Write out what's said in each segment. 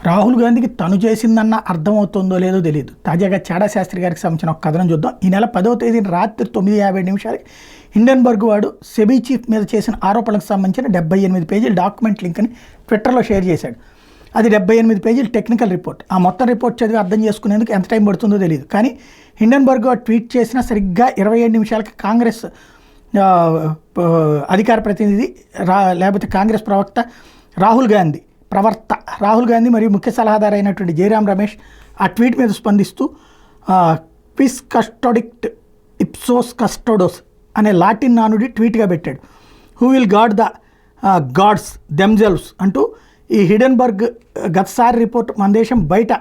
రాహుల్ గాంధీకి తను చేసిందన్న అర్థమవుతుందో లేదో తెలియదు. తాజాగా చాడా శాస్త్రి గారికి సంబంధించిన ఒక కథనం చూద్దాం. ఈ నెల 10వ తేదీన రాత్రి 9:50 హిండెన్బర్గ్ వాడు సెబీ చీఫ్ మీద చేసిన ఆరోపణలకు సంబంధించిన 78 పేజీల డాక్యుమెంట్ లింక్ని ట్విట్టర్లో షేర్ చేశాడు. అది 78 పేజీల టెక్నికల్ రిపోర్ట్. ఆ మొత్తం రిపోర్ట్ చదివి అర్థం చేసుకునేందుకు ఎంత టైం పడుతుందో తెలియదు. కానీ హిండెన్బర్గ్ వాడు ట్వీట్ చేసిన సరిగ్గా 27 నిమిషాలకి కాంగ్రెస్ అధికార ప్రతినిధి లేకపోతే కాంగ్రెస్ ప్రవక్త రాహుల్ గాంధీ మరియు ముఖ్య సలహాదారు అయినటువంటి జయరాం రమేష్ ఆ ట్వీట్ మీద స్పందిస్తూ క్విస్ కస్టోడిక్ట్ ఇప్సోస్ కస్టోడోస్ అనే లాటిన్ నానుడి ట్వీట్గా పెట్టాడు. Who will guard the guards themselves అంటూ ఈ హిడెన్బర్గ్ గతసారి రిపోర్ట్ మన దేశం బయట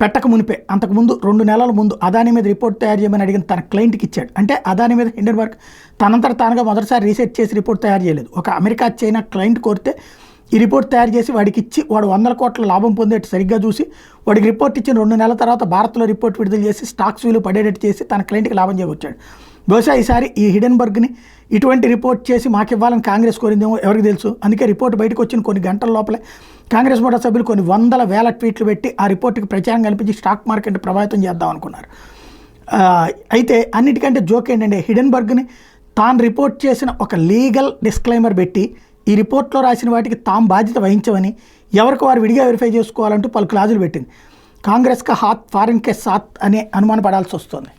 పెట్టక మునిపే అంతకుముందు 2 నెలల ముందు అదానీ మీద రిపోర్ట్ తయారు చేయమని అడిగిన తన క్లయింట్కి ఇచ్చాడు. అంటే అదానీ మీద హిండెన్బర్గ్ తనంతట తానుగా మొదటిసారి రీసెర్చ్ చేసి రిపోర్ట్ తయారు చేయలేదు. ఒక అమెరికా చైనా క్లయింట్ కోరితే ఈ రిపోర్ట్ తయారు చేసి వాడికి ఇచ్చి వాడు 100 కోట్ల లాభం పొందేట్టు సరిగ్గా చూసి వాడికి రిపోర్ట్ ఇచ్చిన 2 నెలల తర్వాత భారత్లో రిపోర్ట్ విడుదల చేసి స్టాక్స్ విలువ పడేటట్టు చేసి తన క్లయింట్కి లాభం చేయవచ్చాడు. బహుశా ఈసారి ఈ హిడెన్బర్గ్ని ఇటువంటి రిపోర్ట్ చేసి మాకు ఇవ్వాలని కాంగ్రెస్ కోరిందేమో ఎవరికి తెలుసు. అందుకే రిపోర్ట్ బయటకు వచ్చిన కొన్ని గంటల లోపలే కాంగ్రెస్ బోర్డు సభ్యులు కొన్ని 100,000 ట్వీట్లు పెట్టి ఆ రిపోర్ట్కి ప్రచారం కల్పించి స్టాక్ మార్కెట్ ప్రభావితం చేద్దాం అనుకున్నారు. అయితే అన్నిటికంటే జోక్ ఏంటంటే హిడెన్బర్గ్ని తాను రిపోర్ట్ చేసిన ఒక లీగల్ డిస్క్లైమర్ పెట్టి ఈ రిపోర్ట్లో రాసిన వాటికి తాము బాధ్యత వహించమని ఎవరికి వారు విడిగా వెరిఫై చేసుకోవాలంటూ పలు క్లాజులు పెట్టింది. కాంగ్రెస్కి హాత్ ఫారిన్ కే సాత్ అనే అనుమానపడాల్సి వస్తుంది.